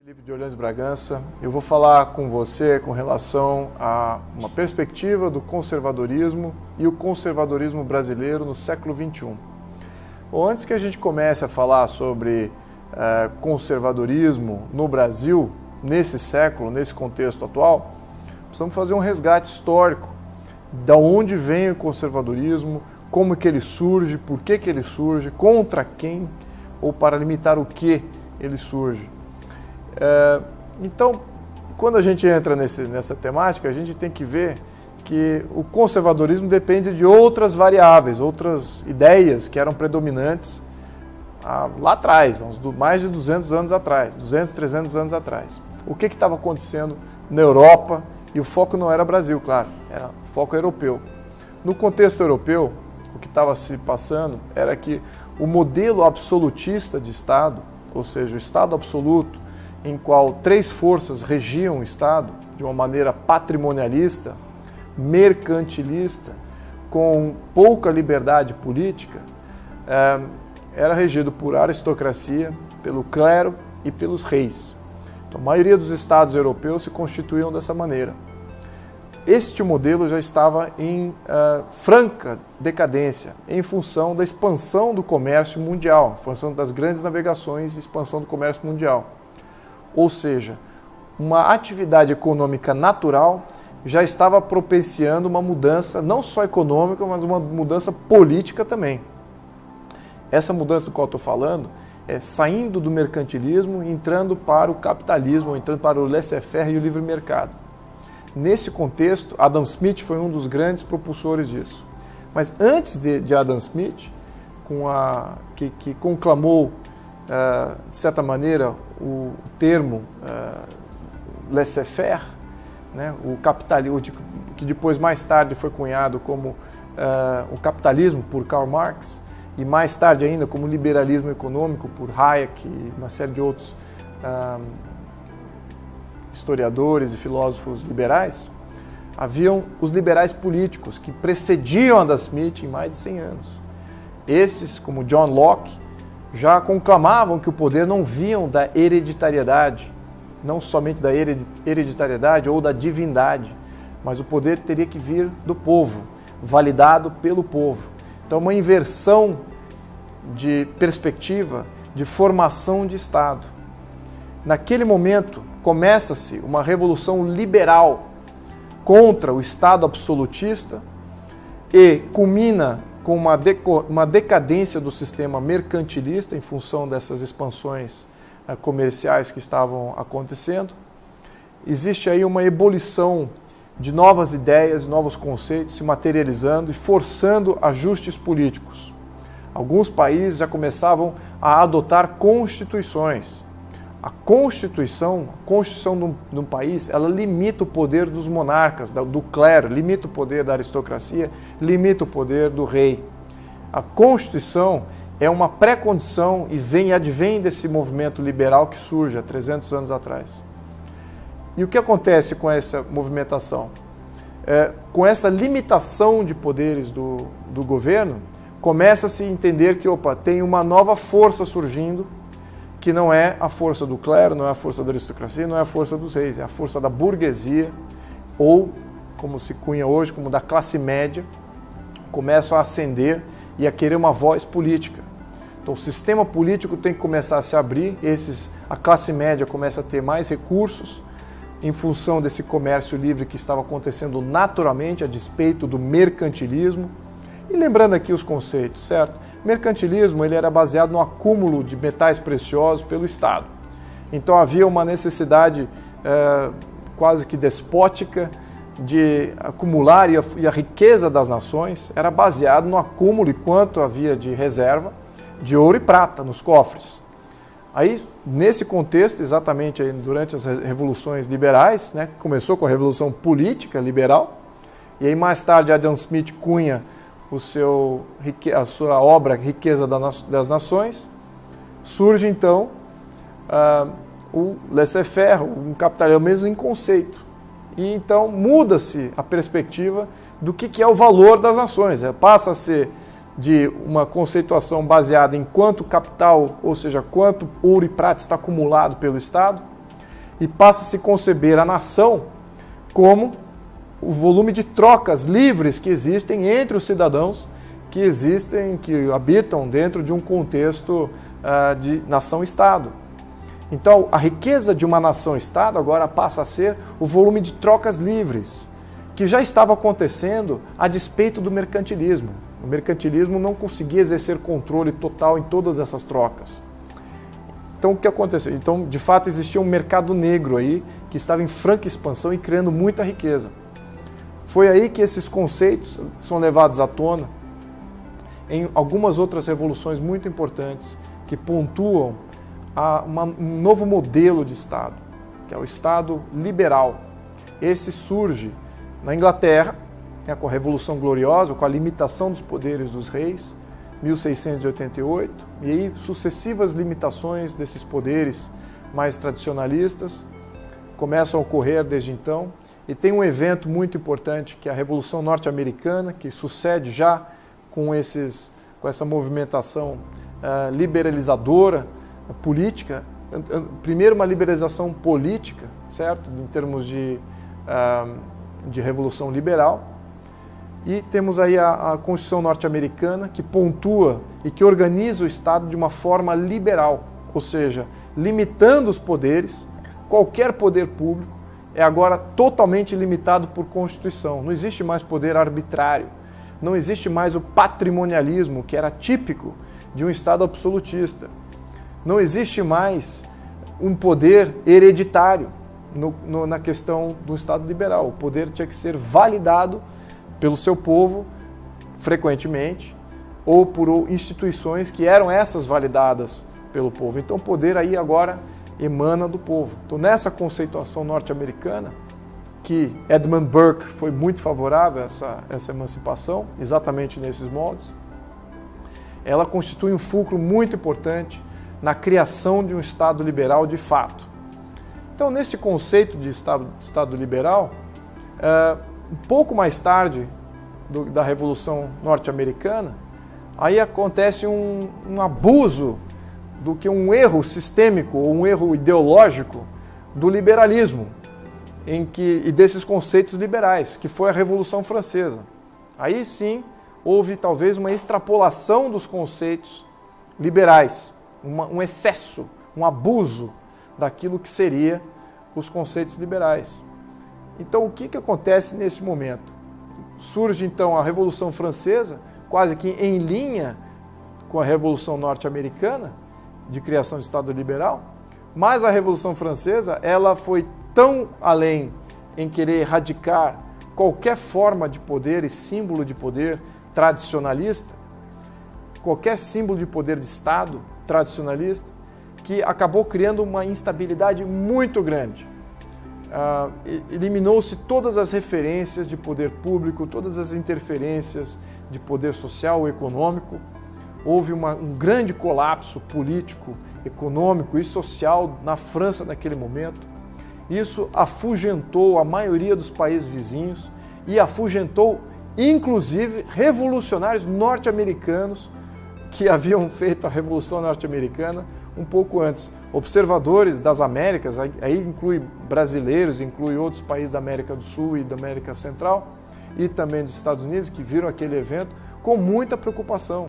Felipe de Orleans Bragança, eu vou falar com você com relação a uma perspectiva do conservadorismo e o conservadorismo brasileiro no século XXI. Bom, antes que a gente comece a falar sobre conservadorismo no Brasil, nesse século, nesse contexto atual, precisamos fazer um resgate histórico de onde vem o conservadorismo, como que ele surge, por que ele surge, contra quem ou para limitar o que ele surge. Então, quando a gente entra nessa temática, a gente tem que ver que o conservadorismo depende de outras variáveis, outras ideias que eram predominantes lá atrás, mais de 200 anos atrás, 200, 300 anos atrás. O que estava acontecendo na Europa, e o foco não era Brasil, claro, era foco europeu. No contexto europeu, o que estava se passando era que o modelo absolutista de Estado, ou seja, o Estado absoluto, em qual três forças regiam o Estado de uma maneira patrimonialista, mercantilista, com pouca liberdade política, era regido por aristocracia, pelo clero e pelos reis. Então, a maioria dos estados europeus se constituíam dessa maneira. Este modelo já estava em franca decadência, em função da expansão do comércio mundial, em função das grandes navegações e expansão do comércio mundial. Ou seja, uma atividade econômica natural já estava propiciando uma mudança não só econômica, mas uma mudança política também. Essa mudança do qual estou falando é saindo do mercantilismo e entrando para o capitalismo, entrando para o laissez-faire e o livre mercado. Nesse contexto, Adam Smith foi um dos grandes propulsores disso. Mas antes de Adam Smith, que conclamou, de certa maneira, o termo laissez-faire, né, o capitalismo, que depois mais tarde foi cunhado como o capitalismo por Karl Marx, e mais tarde ainda como liberalismo econômico por Hayek e uma série de outros historiadores e filósofos liberais. Haviam os liberais políticos que precediam Adam Smith em mais de 100 anos. Esses, como John Locke, já conclamavam que o poder não vinha da hereditariedade, não somente da hereditariedade ou da divindade, mas o poder teria que vir do povo, validado pelo povo. Então, uma inversão de perspectiva, de formação de Estado. Naquele momento, começa-se uma revolução liberal contra o Estado absolutista e culmina com uma decadência do sistema mercantilista em função dessas expansões comerciais que estavam acontecendo. Existe aí uma ebulição de novas ideias, novos conceitos se materializando e forçando ajustes políticos. Alguns países já começavam a adotar constituições. A Constituição de um país, ela limita o poder dos monarcas, do clero, limita o poder da aristocracia, limita o poder do rei. A Constituição é uma pré-condição e advém desse movimento liberal que surge há 300 anos atrás. E o que acontece com essa movimentação? Com essa limitação de poderes do governo, começa-se a entender que, tem uma nova força surgindo, que não é a força do clero, não é a força da aristocracia, não é a força dos reis, é a força da burguesia, ou, como se cunha hoje, como da classe média, começam a ascender e a querer uma voz política. Então o sistema político tem que começar a se abrir, a classe média começa a ter mais recursos, em função desse comércio livre que estava acontecendo naturalmente, a despeito do mercantilismo. E lembrando aqui os conceitos, certo? O mercantilismo ele era baseado no acúmulo de metais preciosos pelo Estado. Então havia uma necessidade quase que despótica de acumular e a riqueza das nações era baseado no acúmulo e quanto havia de reserva de ouro e prata nos cofres. Aí, nesse contexto, exatamente aí, durante as revoluções liberais, né, começou com a Revolução Política Liberal, e aí mais tarde Adam Smith cunha a sua obra Riqueza das Nações, surge então o laissez-faire, um capitalismo mesmo em conceito. E então muda-se a perspectiva do que é o valor das nações. Passa a ser de uma conceituação baseada em quanto capital, ou seja, quanto ouro e prata está acumulado pelo Estado, e passa a se conceber a nação como o volume de trocas livres que existem entre os cidadãos que habitam dentro de um contexto de nação-estado. Então, a riqueza de uma nação-estado agora passa a ser o volume de trocas livres, que já estava acontecendo a despeito do mercantilismo. O mercantilismo não conseguia exercer controle total em todas essas trocas. Então, o que aconteceu? Então, de fato, existia um mercado negro aí que estava em franca expansão e criando muita riqueza. Foi aí que esses conceitos são levados à tona em algumas outras revoluções muito importantes que pontuam um novo modelo de Estado, que é o Estado liberal. Esse surge na Inglaterra, com a Revolução Gloriosa, com a limitação dos poderes dos reis, 1688, e aí sucessivas limitações desses poderes mais tradicionalistas começam a ocorrer desde então, e tem um evento muito importante que é a Revolução Norte-Americana, que sucede já com essa movimentação liberalizadora política. Primeiro uma liberalização política, certo? Em termos de revolução liberal. E temos aí a Constituição norte-americana, que pontua e que organiza o Estado de uma forma liberal, ou seja, limitando os poderes. Qualquer poder público é agora totalmente limitado por Constituição. Não existe mais poder arbitrário. Não existe mais o patrimonialismo, que era típico de um Estado absolutista. Não existe mais um poder hereditário na questão do Estado liberal. O poder tinha que ser validado pelo seu povo, frequentemente, ou por instituições que eram essas validadas pelo povo. Então o poder aí agora emana do povo. Então nessa conceituação norte-americana, que Edmund Burke foi muito favorável a essa emancipação, exatamente nesses moldes, ela constitui um fulcro muito importante na criação de um Estado liberal de fato. Então, neste conceito de Estado liberal, um pouco mais tarde da Revolução Norte-Americana, aí acontece um abuso do que um erro sistêmico ou um erro ideológico do liberalismo e desses conceitos liberais, que foi a Revolução Francesa. Aí sim houve talvez uma extrapolação dos conceitos liberais, um excesso, um abuso daquilo que seria os conceitos liberais. Então o que acontece nesse momento? Surge então a Revolução Francesa, quase que em linha com a Revolução Norte-Americana, de criação de Estado liberal, mas a Revolução Francesa ela foi tão além em querer erradicar qualquer forma de poder e símbolo de poder tradicionalista, qualquer símbolo de poder de Estado tradicionalista, que acabou criando uma instabilidade muito grande. Eliminou-se todas as referências de poder público, todas as interferências de poder social ou econômico. Houve um grande colapso político, econômico e social na França naquele momento. Isso afugentou a maioria dos países vizinhos e afugentou, inclusive, revolucionários norte-americanos que haviam feito a Revolução Norte-Americana um pouco antes. Observadores das Américas, aí inclui brasileiros, inclui outros países da América do Sul e da América Central e também dos Estados Unidos, que viram aquele evento com muita preocupação.